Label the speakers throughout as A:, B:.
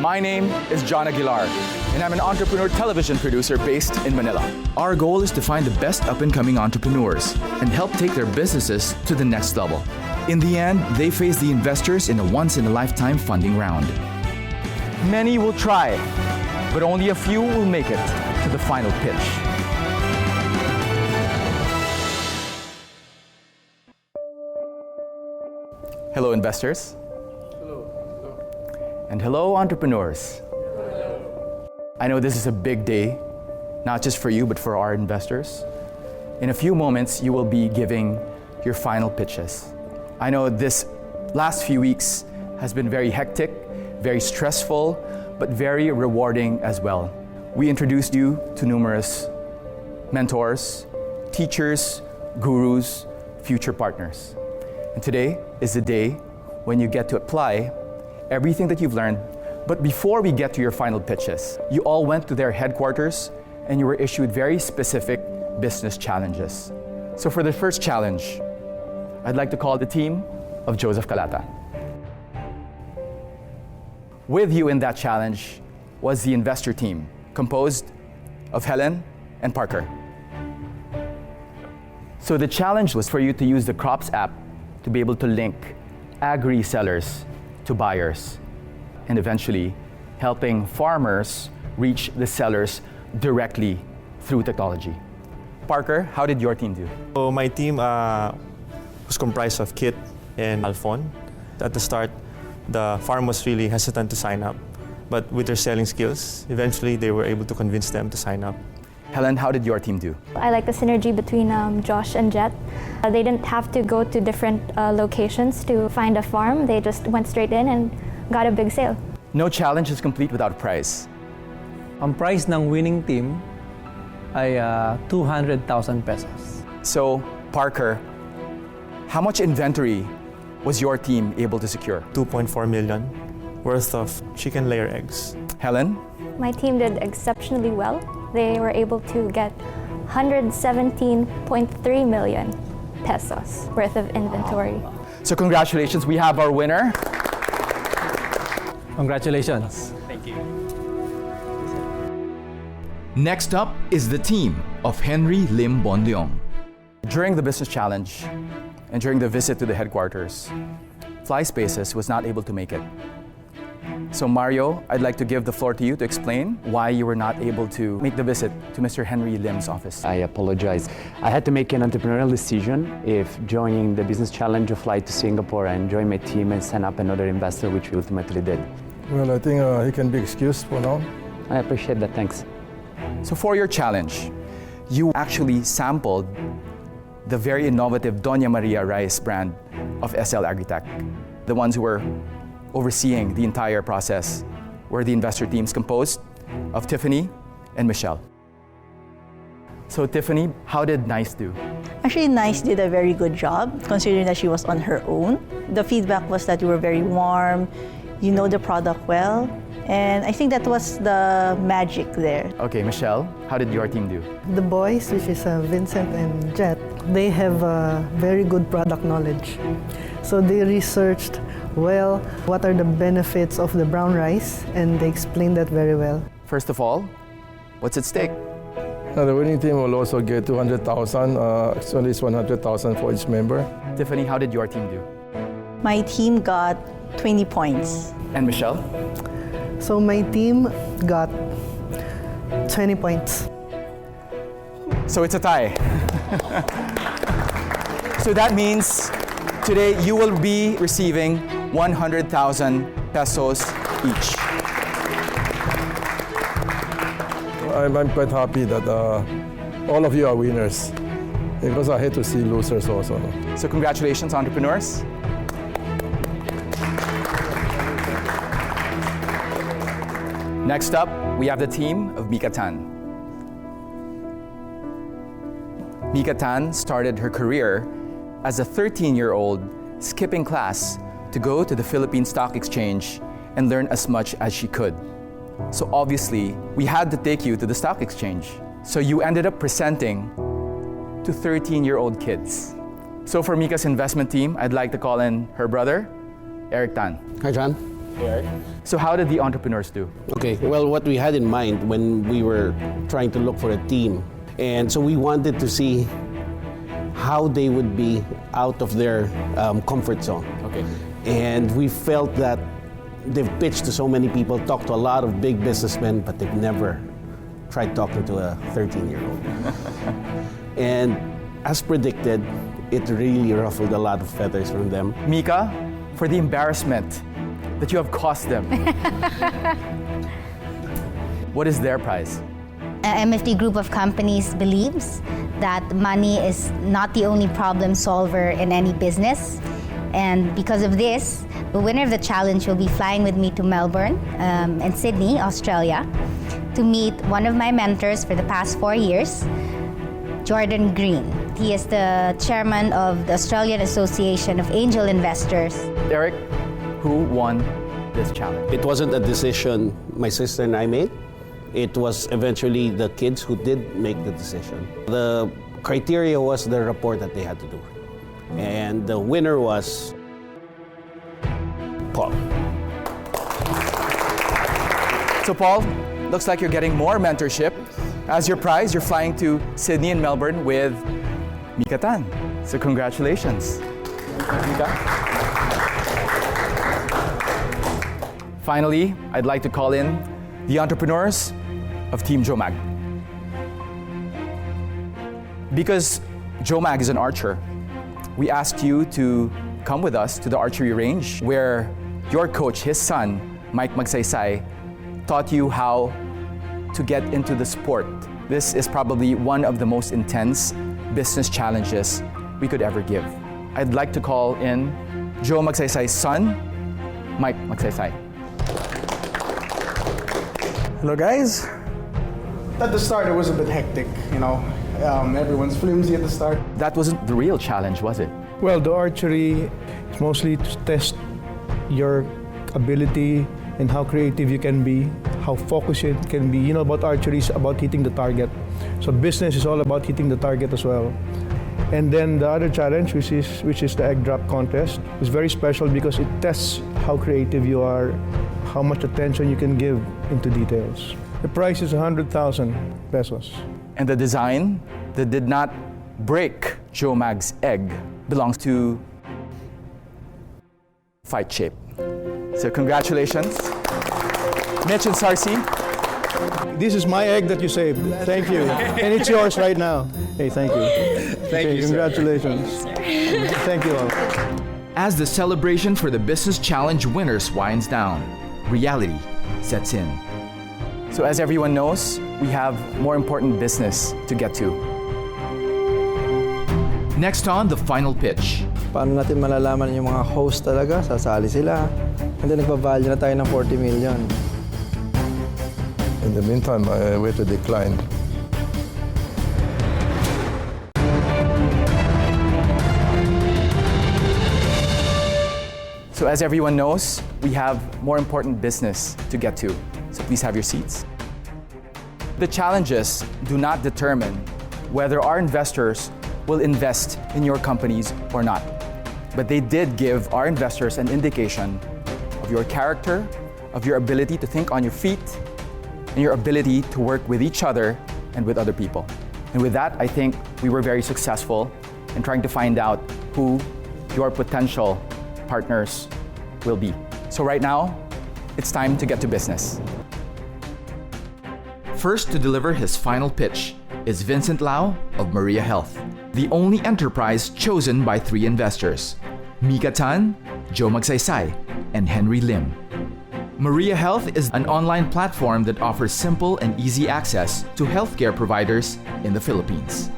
A: My name is John Aguilar, and I'm an entrepreneur television producer based in Manila. Our goal is to find the best up-and-coming entrepreneurs and help take their businesses to the next level. In the end, they face the investors in a once-in-a-lifetime funding round. Many will try, but only a few will make it to the final pitch. Hello, investors. And hello, entrepreneurs. Hello. I know this is a big day, not just for you, but for our investors. In a few moments, you will be giving your final pitches. I know this last few weeks has been very hectic, very stressful, but very rewarding as well. We introduced you to numerous mentors, teachers, gurus, future partners. And today is the day when you get to apply everything that you've learned. But before we get to your final pitches, you all went to their headquarters and you were issued very specific business challenges. So for the first challenge, I'd like to call the team of Joseph Calata. With you in that challenge was the investor team, composed of Helen and Parker. So the challenge was for you to use the Crops app to be able to link agri-sellers to buyers, and eventually helping farmers reach the sellers directly through technology. Parker, how did your team do?
B: So my team was comprised of Kit and Alphon. At the start, the farm was really hesitant to sign up, but with their selling skills, eventually they were able to convince them to sign up.
A: Helen, how did your team do?
C: I like the synergy between Josh and Jet. They didn't have to go to different locations to find a farm. They just went straight in and got a big sale.
A: No challenge is complete without a prize.
D: Ang price ng winning team ay 200,000 pesos.
A: So, Parker, how much inventory was your team able to secure?
B: 2.4 million worth of chicken layer eggs.
A: Helen?
C: My team did exceptionally well. They were able to get 117.3 million pesos worth of inventory.
A: So congratulations, we have our winner.
D: Congratulations.
A: Thank you. Next up is the team of Henry Lim Bonleong. During the business challenge and during the visit to the headquarters, Flyspaces was not able to make it. So Mario, I'd like to give the floor to you to explain why you were not able to make the visit to Mr. Henry Lim's office.
E: I apologize. I had to make an entrepreneurial decision if joining the business challenge or fly to Singapore and join my team and sign up another investor, which we ultimately did.
F: Well, I think he can be excused for now.
E: I appreciate that, thanks.
A: So for your challenge, you actually sampled the very innovative Doña Maria rice brand of SL Agritech. The ones who were overseeing the entire process were the investor teams composed of Tiffany and Michelle. So Tiffany, how did Nice do?
G: Actually, Nice did a very good job, considering that she was on her own. The feedback was that you were very warm, you know the product well, and I think that was the magic there.
A: Okay, Michelle, how did your team do?
H: The boys, which is Vincent and Jet, they have very good product knowledge. So they researched well what are the benefits of the brown rice, and they explained that very well.
A: First of all, what's at stake?
F: The winning team will also get 200,000. Actually, it's 100,000 for each member.
A: Tiffany, how did your team do?
G: My team got 20 points.
A: And Michelle?
H: So my team got 20 points.
A: So it's a tie. So that means today you will be receiving 100,000 pesos each.
F: I'm quite happy that all of you are winners, because I hate to see losers also.
A: So congratulations, entrepreneurs. Next up, we have the team of Mica Tan. Mica Tan started her career as a 13-year-old skipping class to go to the Philippine Stock Exchange and learn as much as she could. So obviously, we had to take you to the stock exchange. So you ended up presenting to 13-year-old kids. So for Mica's investment team, I'd like to call in her brother, Eric Tan.
I: Hi, John.
A: So how did the entrepreneurs do?
I: Okay, well, what we had in mind when we were trying to look for a team, and so we wanted to see how they would be out of their comfort zone.
A: Okay.
I: And we felt that they've pitched to so many people, talked to a lot of big businessmen, but they've never tried talking to a 13-year-old. And as predicted, it really ruffled a lot of feathers from them.
A: Mica, for the embarrassment that you have caused them, what is their prize?
J: MFD Group of Companies believes that money is not the only problem solver in any business. And because of this, the winner of the challenge will be flying with me to Melbourne and Sydney, Australia, to meet one of my mentors for the past 4 years, Jordan Green. He is the chairman of the Australian Association of Angel Investors.
A: Eric, who won this challenge?
I: It wasn't a decision my sister and I made. It was eventually the kids who did make the decision. The criteria was the report that they had to do. And the winner was Paul.
A: So Paul, looks like you're getting more mentorship. As your prize, you're flying to Sydney and Melbourne with Mica Tan. So congratulations. Mica. Finally, I'd like to call in the entrepreneurs of Team Jomag. Because Jomag is an archer, we asked you to come with us to the archery range where your coach, his son, Mike Magsaysay, taught you how to get into the sport. This is probably one of the most intense business challenges we could ever give. I'd like to call in Joe Magsaysay's son, Mike Magsaysay.
K: Hello guys. At the start it was a bit hectic, everyone's flimsy at the start.
A: That wasn't the real challenge, was it?
K: Well, the archery is mostly to test your ability and how creative you can be, how focused you can be. About archery is about hitting the target. So business is all about hitting the target as well. And then the other challenge, which is the egg drop contest, is very special because it tests how creative you are, how much attention you can give into details. The price is 100,000 pesos.
A: And the design that did not break Jomag's egg belongs to Fight Shape. So congratulations. Mitch and Sarsi.
K: This is my egg that you saved. Thank you. And it's yours right now. Hey, thank you.
L: Thank you,
K: congratulations. Thank you all.
L: As the celebration for the Business Challenge winners winds down, reality sets in.
A: So as everyone knows, we have more important business to get to.
L: Next on The Final Pitch.
M: Paano natin malalaman yung mga host talaga? Sasali sila. And then nagpa-value na tayo ng 40 million.
F: In the meantime, I wait to decline.
A: So as everyone knows, we have more important business to get to. So please have your seats. The challenges do not determine whether our investors will invest in your companies or not. But they did give our investors an indication of your character, of your ability to think on your feet, and your ability to work with each other and with other people. And with that, I think we were very successful in trying to find out who your potential partners will be. So right now, it's time to get to business.
L: First to deliver his final pitch is Vincent Lau of Maria Health, the only enterprise chosen by 3 investors, Mica Tan, Joe Magsaysay, and Henry Lim. Maria Health is an online platform that offers simple and easy access to healthcare providers in the Philippines.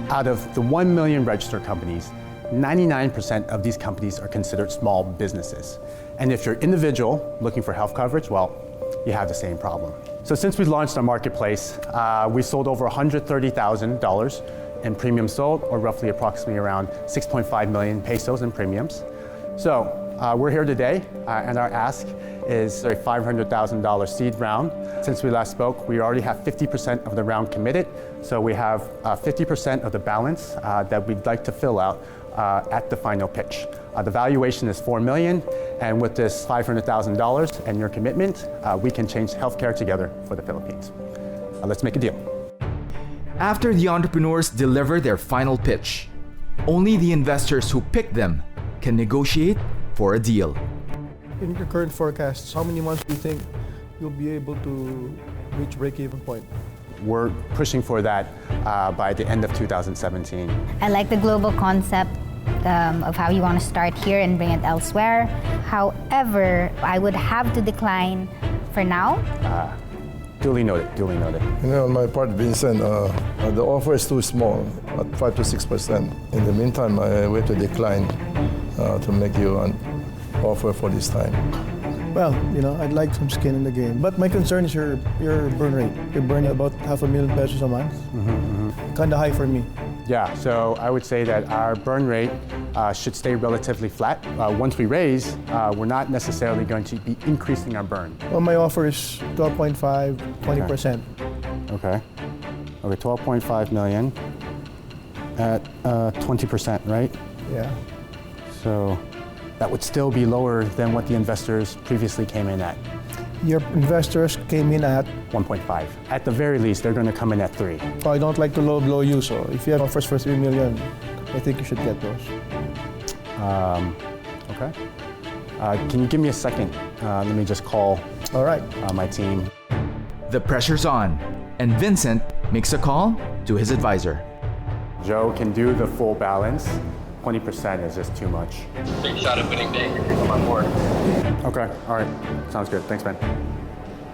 E: Out of the 1 million registered companies, 99% of these companies are considered small businesses. And if you're an individual looking for health coverage, well, you have the same problem. So since we launched our marketplace, we sold over $130,000 in premiums sold, or roughly approximately around 6.5 million pesos in premiums. So we're here today, and our ask is a $500,000 seed round. Since we last spoke, we already have 50% of the round committed, so we have 50% of the balance that we'd like to fill out at the final pitch. The valuation is $4 million, and with this $500,000 and your commitment, we can change healthcare together for the Philippines. Let's make a deal.
L: After the entrepreneurs deliver their final pitch, only the investors who pick them can negotiate for a deal.
K: In your current forecasts, how many months do you think you'll be able to reach break-even point?
E: We're pushing for that by the end of 2017.
J: I like the global concept of how you want to start here and bring it elsewhere. However, I would have to decline for now.
E: Duly noted, duly noted.
F: You know, on my part, Vincent, the offer is too small, at 5 to 6%. In the meantime, I will have to decline to make you an offer for this time.
K: Well, you know, I'd like some skin in the game. But my concern is your burn rate. You're burning about $500,000 pesos a month. Kind of high for me.
E: Yeah, so I would say that our burn rate should stay relatively flat. Once we raise, we're not necessarily going to be increasing our burn.
K: Well, my offer is 12.5, 20%.
E: Okay, 12.5 million at 20%, right?
K: Yeah.
E: So that would still be lower than what the investors previously came in at.
K: Your investors came in at
E: 1.5. At the very least, they're going to come in at 3.
K: I don't like to low blow you, so if you have offers for 3 million, I think you should get those.
E: Okay. Can you give me a second? Let me just call
K: All right.
E: My team.
L: The pressure's on, and Vincent makes a call to his advisor.
E: Joe can do the full balance. 20% is just too much.
N: Big shot at winning day. I'm on board.
E: Okay, all right. Sounds good. Thanks, Ben.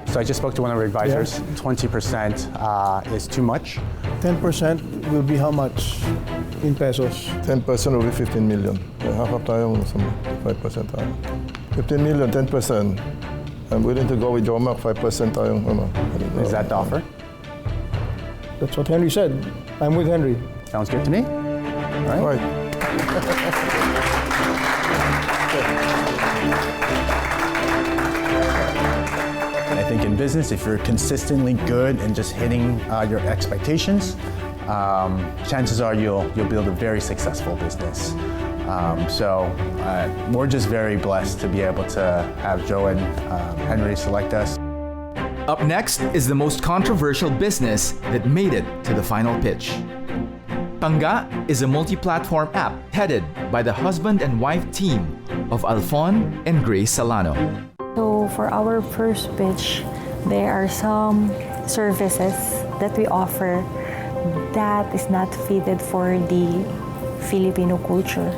E: So I just spoke to one of our advisors. Yeah. 20% is too much.
K: 10% will be how much in pesos?
F: 10% will be 15 million. Half tayo, some 5% tayo. 15 million, 10%. I'm willing to go with Joma, 5% tayo.
E: Is that the offer?
K: That's what Henry said. I'm with Henry.
E: Sounds good to me. All right. I think in business, if you're consistently good and just hitting your expectations, chances are you'll build a very successful business. So we're just very blessed to be able to have Joe and Henry select us.
L: Up next is the most controversial business that made it to the final pitch. Pangga is a multi-platform app headed by the husband and wife team of Alfon and Grace Salano.
O: So for our first pitch, there are some services that we offer that is not fitted for the Filipino culture.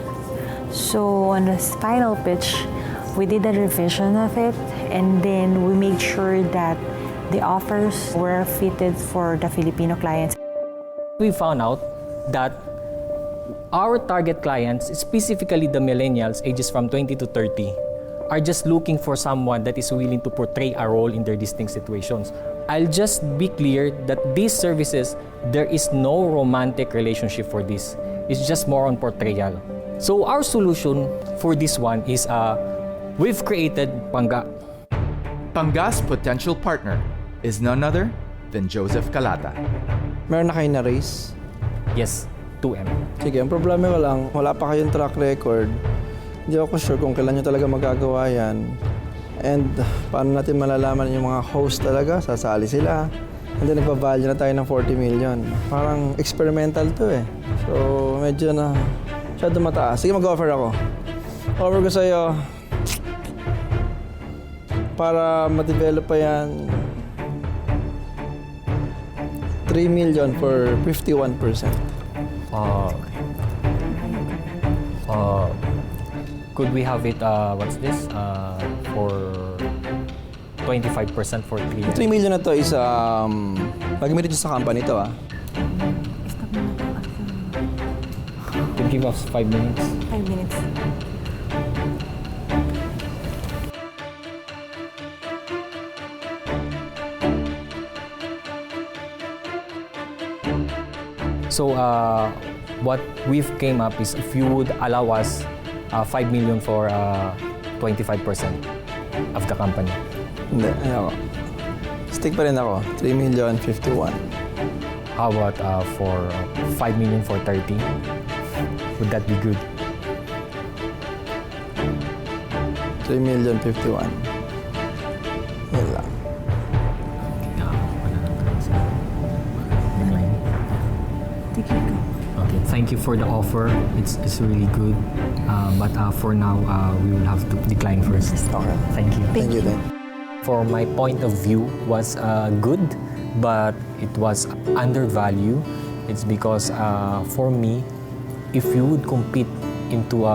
O: So on the final pitch, we did a revision of it, and then we made sure that the offers were fitted for the Filipino clients.
P: We found out that our target clients, specifically the millennials ages from 20 to 30, are just looking for someone that is willing to portray a role in their distinct situations. I'll just be clear that these services, there is no romantic relationship for this. It's just more on portrayal. So our solution for this one is we've created Pangga.
L: Pangga's potential partner is none other than Joseph Calata.
M: Meron na kayo na race?
P: Yes, 2M.
M: Sige, ang problema ko lang, wala pa kayong track record. Hindi ako sure kung kailan nyo talaga magagawa yan. And paano natin malalaman yung mga host talaga, sasali sila. And then nagpa-value na tayo ng 40 million. Parang experimental to eh. So medyo na masyado mataas. Sige, mag-offer ako. Offer ko sa'yo para ma-develop pa yan 3 million for 51%.
P: Could we have it, what's this, for 25% for 3 years?
M: 3 million na to is, pag-merit sa company to
P: To give us 5 minutes.
O: 5 minutes.
P: So what we've came up is if you would allow us 5 million for 25% of the company.
M: Hindi, ayoko. Stick pa rin ako. 3 million, 51.
P: How about for 5 million for 30? Would that be good?
M: 3,051,000. Yan lang.
P: Okay, thank you for the offer. It's really good. But for now, we will have to decline first.
M: Okay.
P: Thank you.
M: Thank you then.
P: For my point of view was good, but it was undervalued. It's because for me, if you would compete into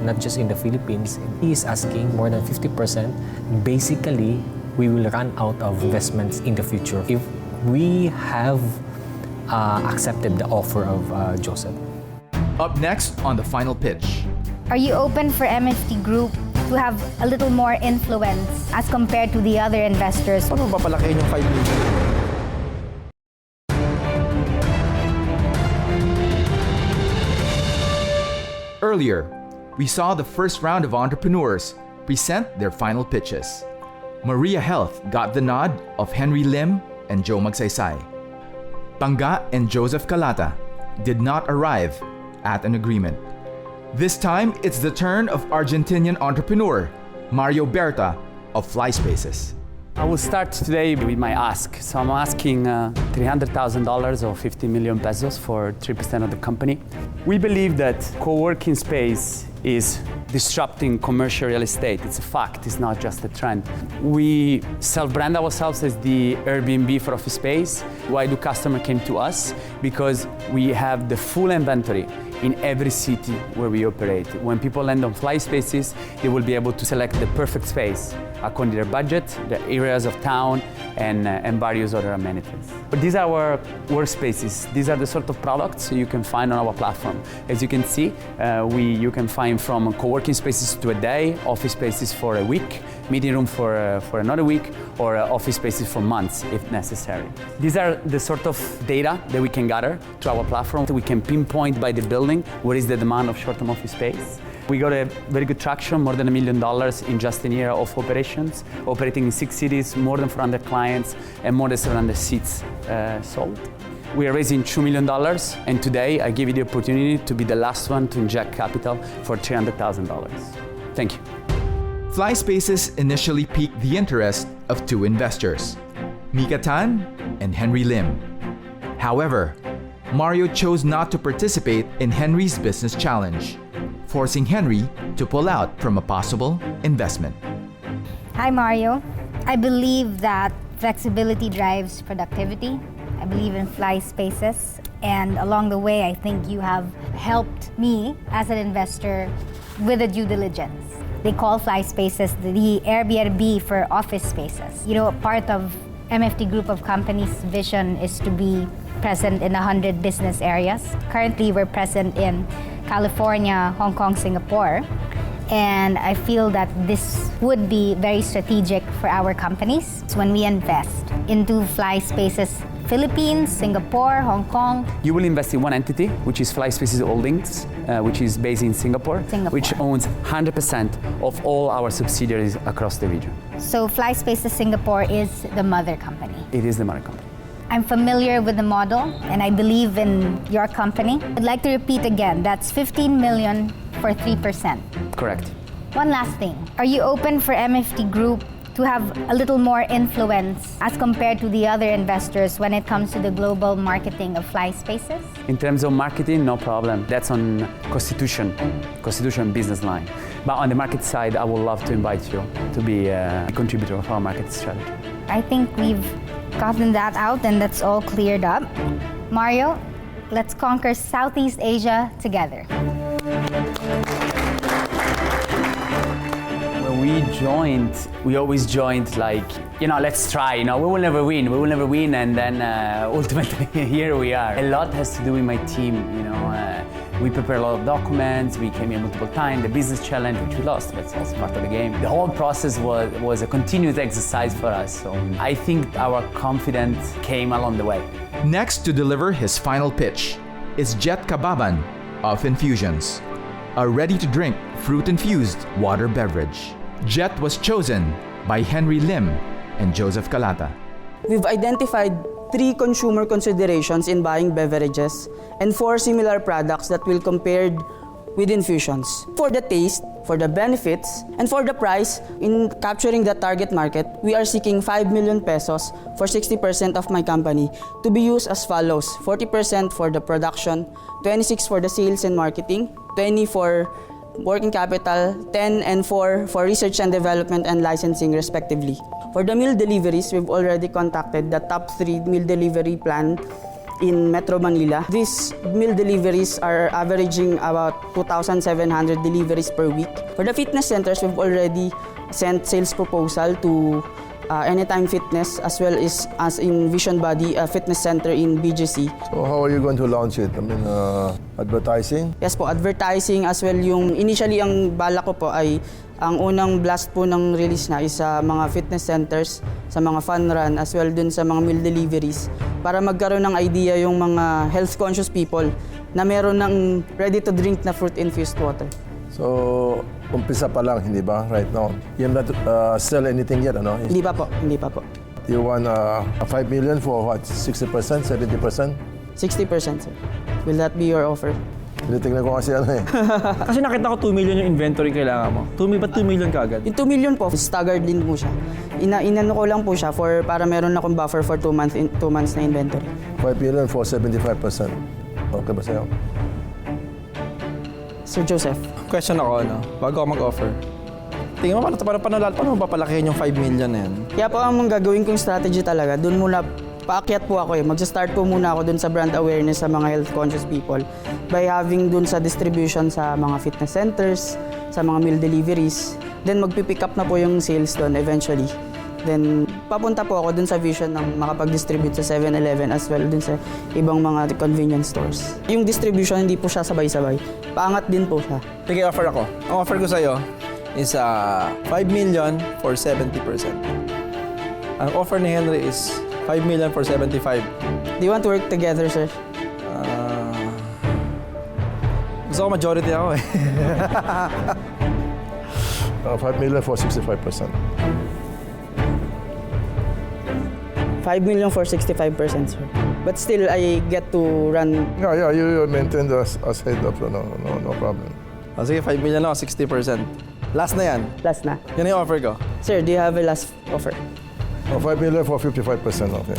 P: not just in the Philippines, he is asking more than 50%. Basically, we will run out of investments in the future if we have accepted the offer of Joseph.
L: Up next on the final pitch.
J: Are you open for MFT Group to have a little more influence as compared to the other investors?
M: Paano papalakihin yung 5 million?
L: Earlier, we saw the first round of entrepreneurs present their final pitches. Maria Health got the nod of Henry Lim and Joe Magsaysay. Pangga and Joseph Calata did not arrive at an agreement. This time, it's the turn of Argentinian entrepreneur Mario Berta of Flyspaces.
Q: I will start today with my ask. So I'm asking $300,000 or 50 million pesos for 3% of the company. We believe that co-working space is disrupting commercial real estate. It's a fact, it's not just a trend. We self-brand ourselves as the Airbnb for office space. Why do customers come to us? Because we have the full inventory in every city where we operate. When people land on Flyspaces, they will be able to select the perfect space according to their budget, the areas of town, and various other amenities. But these are our workspaces. These are the sort of products you can find on our platform. As you can see, you can find from co-working spaces to a day, office spaces for a week, meeting room for another week, or office spaces for months if necessary. These are the sort of data that we can gather to our platform. We can pinpoint by the building where is the demand of short-term office space. We got a very good traction, more than $1 million in just a year of operations, operating in 6 cities, more than 400 clients, and more than 700 seats sold. We are raising $2 million, and today I give you the opportunity to be the last one to inject capital for $300,000. Thank you.
L: Flyspaces initially piqued the interest of 2 investors, Mica Tan and Henry Lim. However, Mario chose not to participate in Henry's business challenge, forcing Henry to pull out from a possible investment.
J: Hi, Mario. I believe that flexibility drives productivity. I believe in Flyspaces, and along the way, I think you have helped me as an investor with the due diligence. They call Flyspaces the Airbnb for office spaces. You know, a part of MFT Group of Companies' vision is to be present in 100 business areas. Currently, we're present in California, Hong Kong, Singapore. And I feel that this would be very strategic for our companies when we invest into Flyspaces Philippines, Singapore, Hong Kong.
Q: You will invest in one entity, which is Flyspaces Holdings, which is based in Singapore, which owns 100% of all our subsidiaries across the region.
J: So Flyspaces Singapore is the mother company.
Q: It is the mother company.
J: I'm familiar with the model, and I believe in your company. I'd like to repeat again, that's 15 million for 3%.
Q: Correct.
J: One last thing. Are you open for MFT Group to have a little more influence as compared to the other investors when it comes to the global marketing of Flyspaces?
Q: In terms of marketing, no problem. That's on Constitution business line. But on the market side, I would love to invite you to be a contributor of our market strategy.
J: I think we've gotten that out and that's all cleared up. Mario, let's conquer Southeast Asia together.
Q: When we joined, we always joined like, let's try, we will never win, and then ultimately here we are. A lot has to do with my team, we prepare a lot of documents, we came here multiple times, the business challenge, which we lost, that's also part of the game. The whole process was a continuous exercise for us, so I think our confidence came along the way.
L: Next to deliver his final pitch is Jet Kababan of Infusions, a ready-to-drink fruit-infused water beverage. Jet was chosen by Henry Lim and Joseph Calata.
R: We've identified 3 consumer considerations in buying beverages and 4 similar products that will compared with Infusions. For the taste, for the benefits, and for the price, in capturing the target market, we are seeking 5 million pesos for 60% of my company to be used as follows: 40% for the production, 26% for the sales and marketing, 20% for working capital, 10 and 4 for research and development and licensing respectively. For the meal deliveries, we've already contacted the top 3 meal delivery plan in Metro Manila. These meal deliveries are averaging about 2,700 deliveries per week. For the fitness centers, we've already sent sales proposal to Anytime Fitness as well as in Vision Body, a fitness center in BGC.
F: So how are you going to launch it? I mean, advertising?
R: Yes po, advertising as well. Yung initially ang bala ko po ay ang unang blast po ng release na is sa mga fitness centers, sa mga fun run, as well dun sa mga meal deliveries para magkaroon ng idea yung mga health-conscious people na meron ng ready-to-drink na fruit-infused water.
F: So, umpisa pa lang, hindi ba, right now? You have not sell anything yet, ano?
R: Hindi pa po, hindi pa po.
F: You want 5 million for what, 60%, 70%?
R: 60%, sir. Will that be your offer?
F: Tinitingnan ko kasi ano eh.
M: Kasi nakita ko 2 million yung inventory kailangan mo. 2 million ka agad?
R: Yung 2 million po, staggered din po siya. Inano ko lang po siya para meron akong buffer for 2 months na inventory.
F: 5 million for 75%. Okay ba sa'yo?
R: Sir Joseph.
M: Question ako, bago ako mag-offer. Tingin mo, paano mo papalakihin yung 5 million na yan?
R: Kaya po ang gagawin kong strategy talaga, doon muna, paakyat po ako Mag-start po muna ako doon sa brand awareness sa mga health-conscious people by having doon sa distribution sa mga fitness centers, sa mga meal deliveries. Then magpipick up na po yung sales doon eventually. Then papunta po ako doon sa vision ng makapag-distribute sa 7-Eleven as well doon sa ibang mga convenience stores. Yung distribution hindi po siya sabay-sabay. Paangat din po siya.
M: Sige, offer ako. Ang offer ko sa'yo is 5 million for 70%. Ang offer ni Henry is 5 million for 75.
R: Do you want to work together, sir?
M: Gusto ko majority ako eh.
F: 5 million for 65%.
R: 5 million for 65%, sir. But still, I get to run...
F: Yeah, you maintain as head of, no problem.
M: Sige, 5 million ako, 60%. Last na yan?
R: Last na.
M: Yan yung offer ko.
R: Sir, do you have a last offer?
F: 5 million for 55%, okay.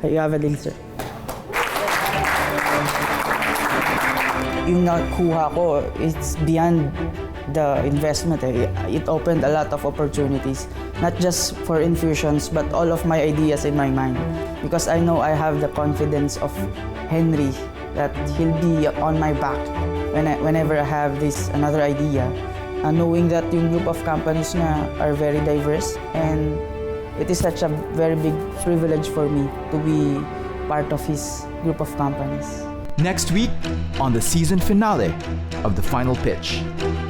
R: You have a deal, sir. Yung nakuha ko, it's beyond the investment. It opened a lot of opportunities, not just for Infusions, but all of my ideas in my mind. Because I know I have the confidence of Henry that he'll be on my back whenever I have another idea. Knowing that yung group of companies niya are very diverse, and it is such a very big privilege for me to be part of his group of companies.
L: Next week, on the season finale of The Final Pitch,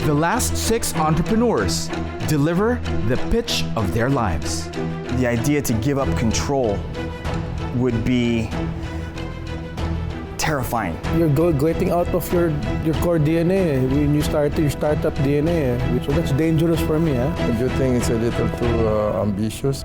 L: the last 6 entrepreneurs deliver the pitch of their lives.
S: The idea to give up control would be terrifying.
K: You're getting out of your core DNA when you start your startup DNA. So that's dangerous for me.
F: Do you think it's a little too ambitious?